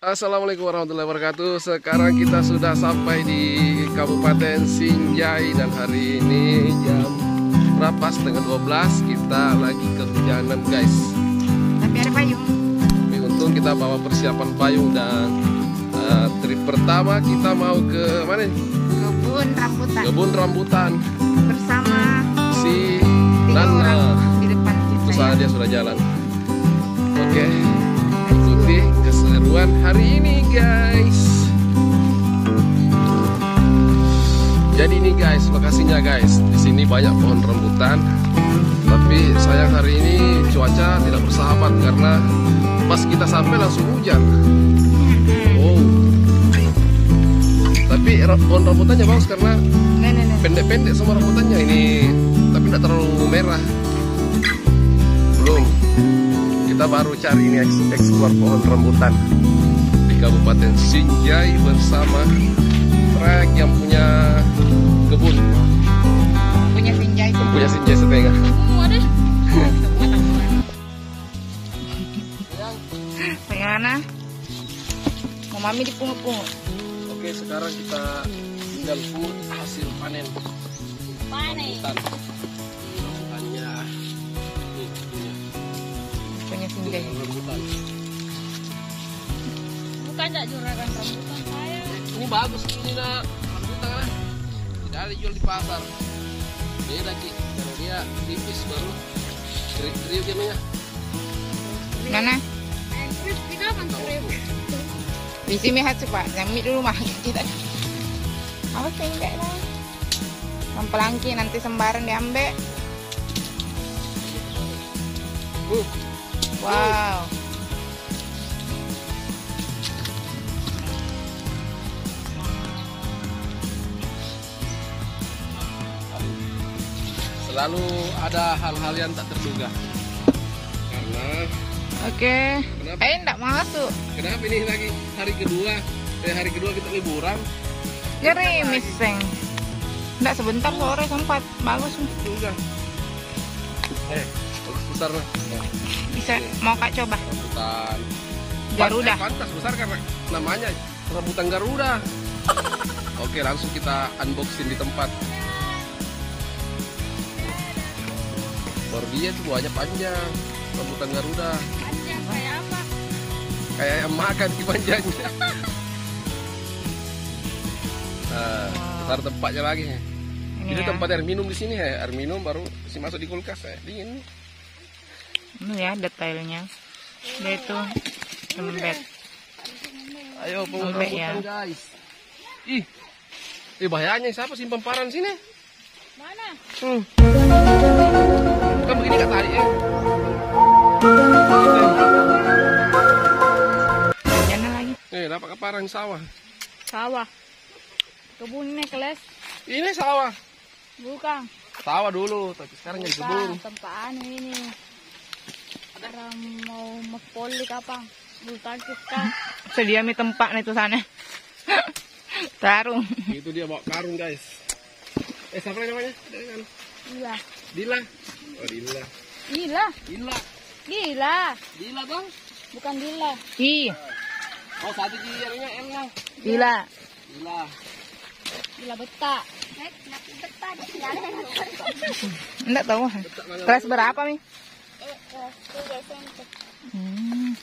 Assalamualaikum warahmatullahi wabarakatuh. Sekarang kita sudah sampai di Kabupaten Sinjai dan hari ini jam berapa? Setengah 12. Kita lagi kehujanan guys. Tapi ada payung. Tapi untung kita bawa persiapan payung dan trip pertama kita mau ke mana? Kebun rambutan. Kebun rambutan Bersama si 3 orang Nana. di depan kita. Itu salah dia sudah jalan. Oke, ikuti keseruan hari ini guys. Jadi ini guys, lokasinya guys. Di sini banyak pohon rambutan. Tapi sayang hari ini cuaca tidak bersahabat karena pas kita sampai langsung hujan. Oh. Tapi pohon rambutannya bagus karena pendek-pendek semua rambutannya ini, tapi tidak terlalu merah. Belum. Kita baru cari ini eksplor pohon rambutan di Kabupaten Sinjai bersama trek yang punya kebun. Punya Sinjai. Punya Sinjai setengah. Ada. Bagaimana? Mau mami dipungut-pungut. Oke, sekarang kita tinggal pungut hasil panen. Rambutan. Rambutannya. Nih, Punya Sinjai. rambutan. Bukan tak juragan rambutan saya. Ini bagus ini nak rambutan lah. Tidak ada dijual di pasar. Beda Ki, karena dia tipis baru kriuk-kriuk jadinya. Mana? Terus kita mantap. Di sini hati pak. Nyamik dulu mah kita. Apa Sinjai lah? Mempelangki nanti sembaran diambil. Wow. Selalu ada hal-hal yang tak terduga. Karena Oke. Kenapa? Enggak masuk. kenapa ini lagi hari kedua kita liburan. Gerimis seng. Enggak sebentar sore sempat bagus. Juga. Bagus besar lah. Bisa mau Kak coba. Rambutan Garuda. pantas besar karena namanya rambutan Garuda. Oke, langsung kita unboxing di tempat. Baru dia tuh buahnya panjang, rambutan Garuda. Panjang kayak apa? Kayak yang makan di panjangnya. Taruh tempatnya lagi. Ini ya. tempat air minum di sini ya. Air minum baru si masuk di kulkas ya. Dingin. Ini ya detailnya. Dia itu lembet. Ayo pungut Lembek rambutan ya. guys. Bahayanya siapa simpan paran sini? Mana? Kan begini kata tarik ya. Jangan lagi. Dapat keparang sawah. Sawah. Kebunnya keles. Ini sawah. Bukan. Sawah dulu, tapi sekarang jadi kebun. Tempaan ini. Orang mau mepoli kapan? Bukan kita. Sedia mi tempat nih tuh sana. Tarung. Itu dia bawa karung guys. Siapa namanya? Iya. Dila. Oh Dila. Gila. Dila. Gila. Dila bang. Bukan Dila. Ih, Oh satu jarinya L-nya. gila. Dila. Gila betak. Enggak tahu. Kelas berapa mi?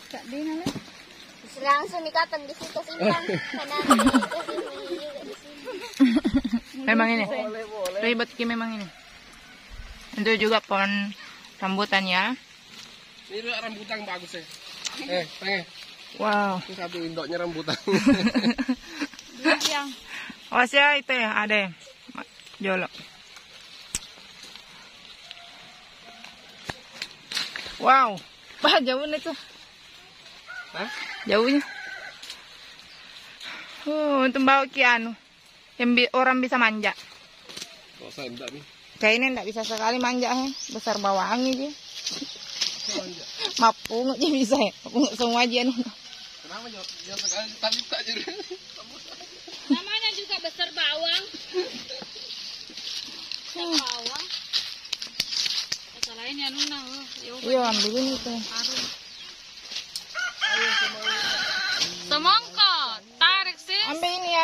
Kak Dina lah. Langsung dikapan di situ simpan. Memang ini. Boleh boleh. Ribet ki memang ini. Itu juga pohon rambutan ya. Ini juga rambutan bagus ya. Pengen. Wow. Ini satu indoknya rambutan. Dua yang. Oh ya itu ya ada. Jolo. Wow. Bah jauhnya tuh. Hah? Jauhnya. Untuk bawa ki anu. Yang orang bisa manja. Kok saya enggak nih. Kayak ini enggak bisa sekali manja he. Besar bawangi dia. Mapung aja bisa ya. Mapung semua aja anu. Kenapa jangan sekali tadi tak jadi. Namanya juga besar bawang. Besar bawang. Masalahnya nuna. Iya ambil ini tuh. Semang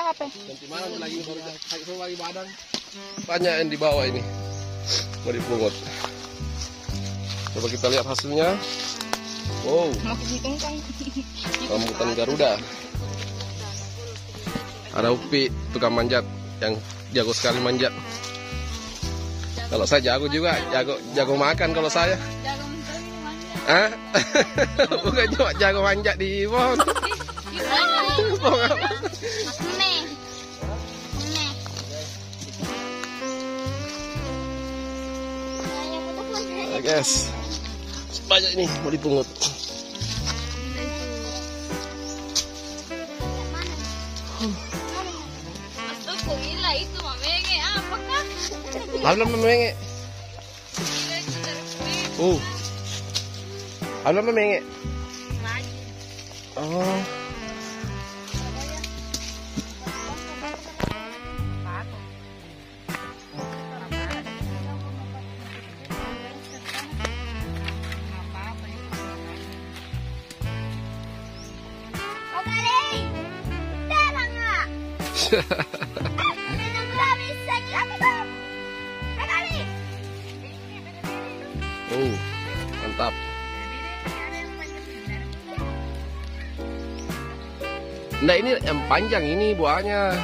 apa? Nanti malam lagi baru lagi badan. Banyak yang di bawah ini. Mau dipungut. Coba kita lihat hasilnya. Wow. Mau hitung kan? Rambutan Garuda. Ada Upi, tukang manjat yang jago sekali manjat. Kalau saya jago juga, jago makan kalau saya. Jago mencari manjat. Hah? Bukan cuma jago manjat di pohon. Pohon apa? Nih. Nah, guys, banyak ini mau dipungut. Aku gila itu mamenge apakah? Hablam memenge. Hablam memenge. Oh. Oh, mantap. Nah, ini yang panjang ini buahnya.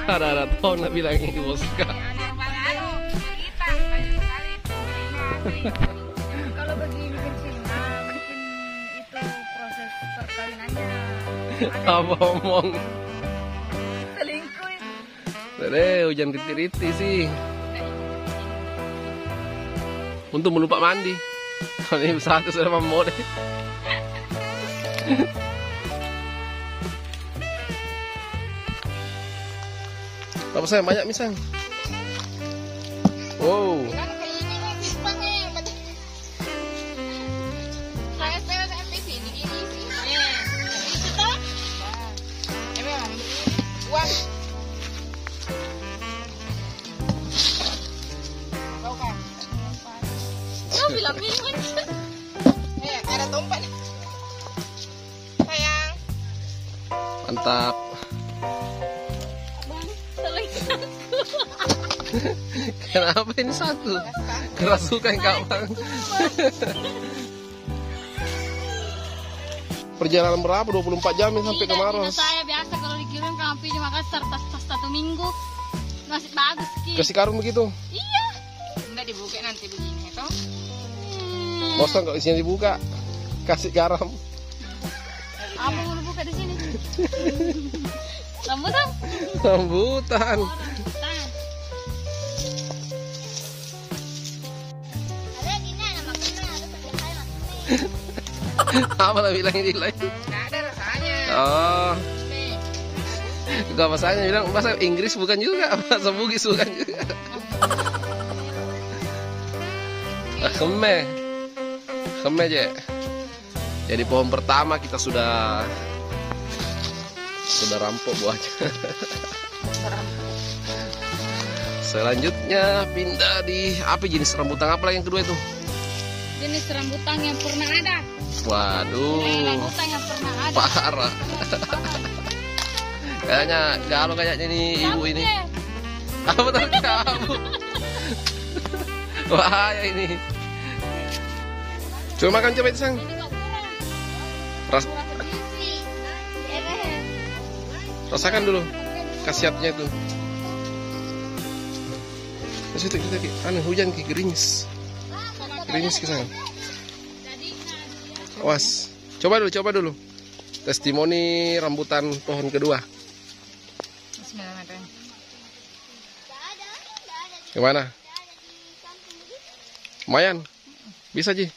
Ada tahun nak bilang ini Boska. Kalau begini kecilnya mungkin itu proses perkawinannya. Apa omong? Selingkuh itu. Hujan riti-riti sih. Untung belum lupa mandi. Kalau ini satu sudah mampu deh. Apa saya banyak misang? Wow. Bilang minuman. Ada tumpah nih. Sayang. Mantap. Kenapa ini satu? Kerasukan kawan. Perjalanan berapa? 24 jam sampai ke Maros. Saya biasa kalau dikirim ke Api di Makassar tas 1 minggu masih bagus ki. Kasih karung begitu? Iya. Enggak dibuka nanti begini toh. Bosan kalau isinya dibuka. Kasih garam. Apa mau buka di sini? Rambutan. Rambutan. Apa lah bilang ini lain? Enggak ada rasanya. Oh. Nih. Gak masanya bilang bahasa Inggris bukan juga, bahasa Bugis bukan juga. Keme aja. Jadi pohon pertama kita sudah rampok buahnya. Selanjutnya pindah di apa jenis rambutan apa yang kedua itu? Jenis rambutan yang pernah ada. Waduh. Rambutan yang pernah ada. Parah. Kayaknya galau kayaknya ini ibu ini. Apa tahu kamu? Bahaya ini. Coba makan coba itu sang. Rasakan dulu khasiatnya itu. Terus itu kita hujan ki gerimis. Gerimis ke sana. Awas. Coba dulu. Testimoni rambutan pohon kedua. Bismillahirrahmanirrahim. Gimana? Lumayan. Bisa Ji.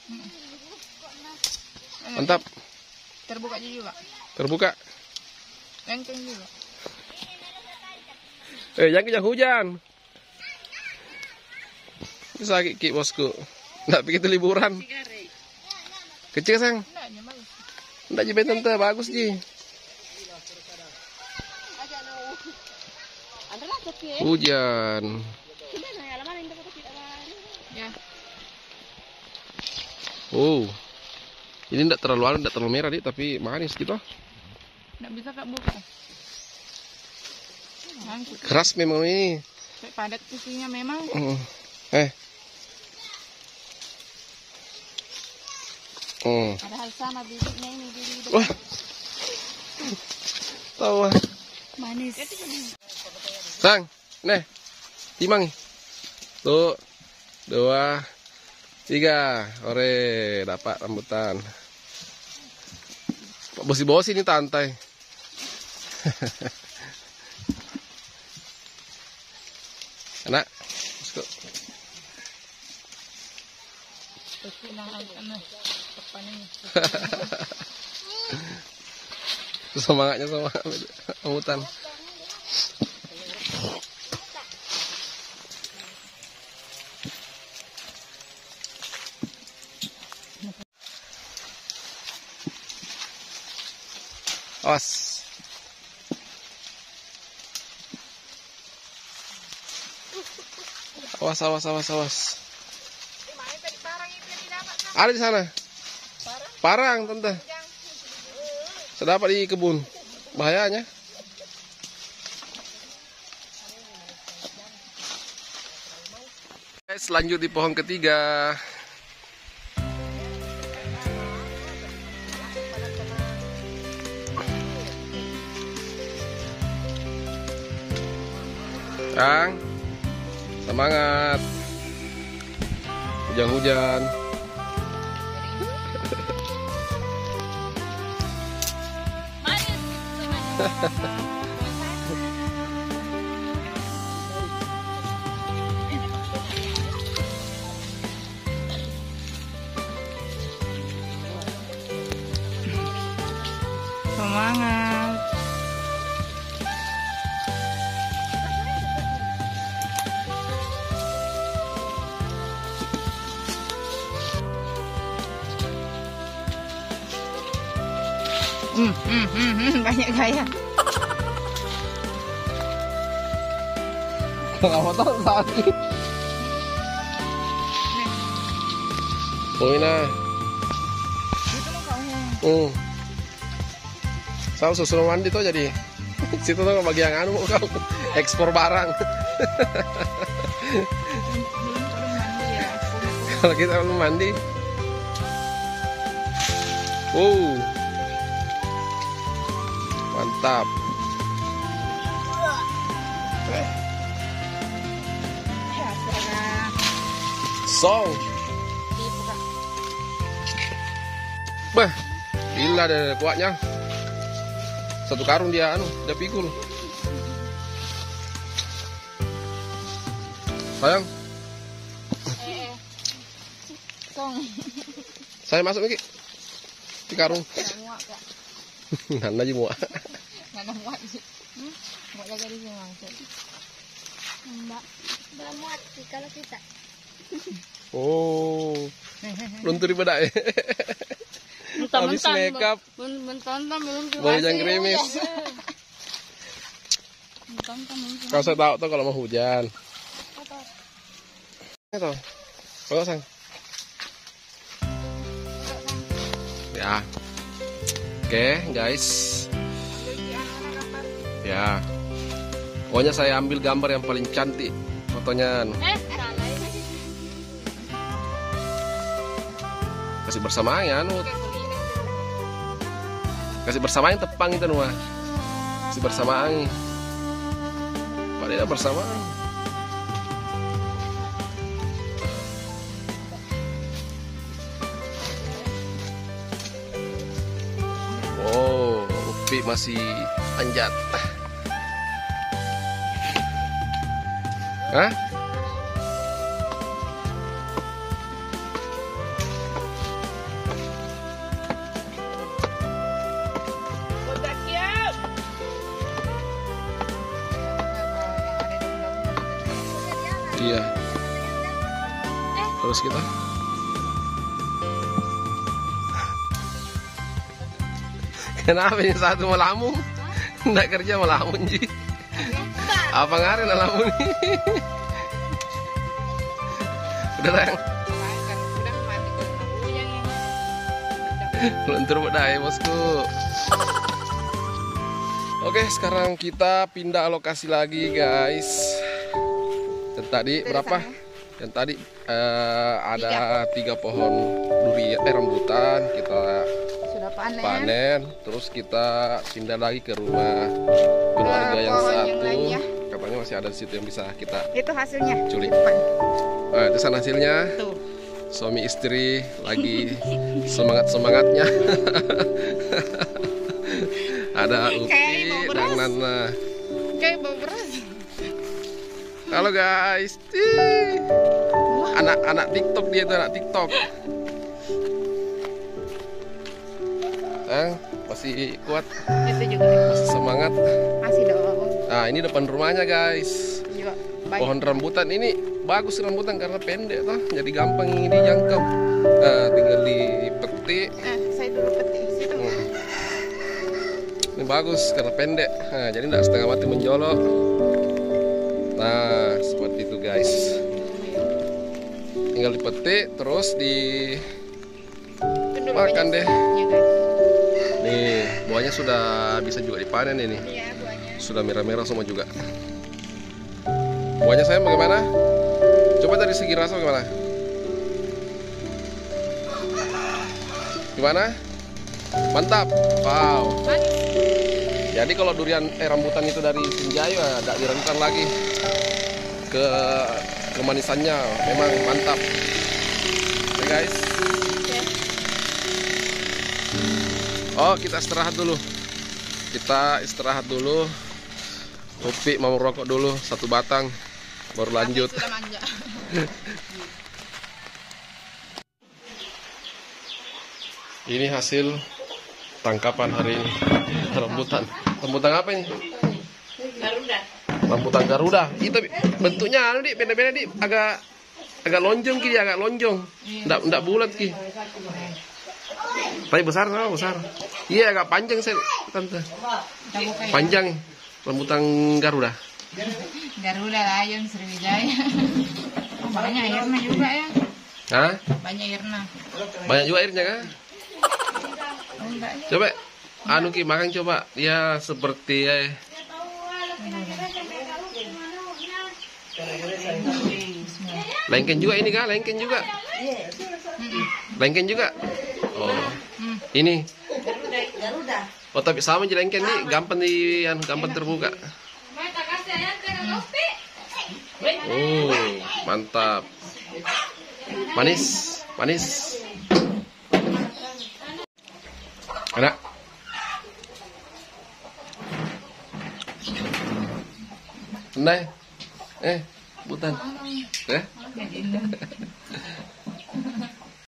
Mantap. Terbuka juga. Terbuka. Lengkeng juga. Jangan hujan. Bisa ki bosku. Nggak begitu liburan. Kecil sang. Nggak Ji tante bagus Ji. Hujan. Ya. Oh. Ini tidak terlalu halus, tidak terlalu merah, Dik, tapi manis gitu. Nggak bisa Kak buka. Keras memang ini. Kayak padat isinya memang. Padahal sama bibitnya ini bibit. Wah. Tahu ah. Manis. Sang, nih. Timang. Tuh. 2, 3. Ore, dapat rambutan. Bosi-bosi ini tantai. Enak. Semangatnya sama rambutan. Awas. Awas. Ada di sana. Parang, Tante. Sedapat di kebun. Bahayanya. Guys, lanjut di pohon ketiga. Kang, semangat. Hujan-hujan. Semangat. Banyak gaya. Nggak mau tahu lagi. Oh ini. Saya susul mandi tuh jadi. Situ tuh bagi yang anu kau ekspor barang. Kalau kita belum mandi. Mantap. Song. Bah, gila deh kuatnya. Satu karung dia dia pikul. Sayang. Song. Saya masuk lagi. Di karung. Nana aja muak. Nana muak sih. Muak jaga di sini langsung. Mbak muat sih kalau kita. Oh. Luntur pada ya. Habis makeup. Mentonton belum Baru yang gerimis. Kau saya tahu tuh kalau mau hujan. Itu. Bawa sang. Ya. Oke, guys. Ya. Pokoknya saya ambil gambar yang paling cantik fotonya. Kasih bersamaan ya, kasih bersamaan tepang itu nuah. Kasih bersamaan. Padahal bersamaan. Oh, Upi masih anjat. Hah? Iya. Terus kita. Kenapa ini satu melamun? Nggak kerja melamun Ji. Apa ngarin melamun ini? Udah sayang. Luntur bedai bosku. Oke, sekarang kita pindah lokasi lagi guys. Dan tadi berapa? Yang tadi ada 3 pohon durian rambutan kita Sudah panen. Terus kita pindah lagi ke rumah keluarga yang pohon yang satu. lain ya. Katanya masih ada di situ yang bisa kita Itu hasilnya. culik. Di depan. Itu sana hasilnya. Tuh. Suami istri lagi semangat-semangatnya. Ada Kayak Upi bau dan beras. Nana. Kayak bau beras. Halo guys. Anak-anak TikTok dia itu anak TikTok. Masih kuat, Itu juga masih semangat. masih dong. Nah, ini depan rumahnya guys. Juga banyak. Pohon rambutan ini bagus rambutan karena pendek toh, jadi gampang ini dijangkau. Nah, tinggal dipetik. Saya dulu petik situ. Ini bagus karena pendek. Nah, jadi tidak setengah mati menjolok. Nah, seperti itu guys. Tinggal dipetik terus Itu dulu makan banyak deh. buahnya, guys. Nih, buahnya sudah bisa juga dipanen ini. Iya, buahnya. Sudah merah-merah semua juga. Buahnya sayang bagaimana? Coba dari segi rasa bagaimana? Gimana? Mantap. Wow. Manis. Jadi kalau durian rambutan itu dari Sinjayo, tidak diragukan lagi ke kemanisannya, memang mantap. Oke guys. Oke. Oh, kita istirahat dulu. Kita istirahat dulu. Upi mau rokok dulu 1 batang, baru lanjut. Sudah manja. Ini hasil tangkapan hari ini. Rambutan. Rambutan apa ini? Garuda. Rambutan Garuda. Itu bentuknya anu Dik, beda-beda Dik, agak lonjong Ki, agak lonjong. Enggak bulat Ki. Tapi besar sama besar. Iya, agak panjang Tante. Panjang rambutan Garuda. Garuda Lion Sriwijaya. Banyak airnya juga ya. Hah? Banyak airnya. Banyak juga airnya kan? Oh, enggak ya. Coba anu Ki makan coba. Ya seperti lengken juga ini kah? Lengken juga. Lengken juga. Oh. Ini. Oh, tapi sama aja lengken nih, gampang gampang terbuka. Oh, mantap. Manis, manis. Enak. Butan.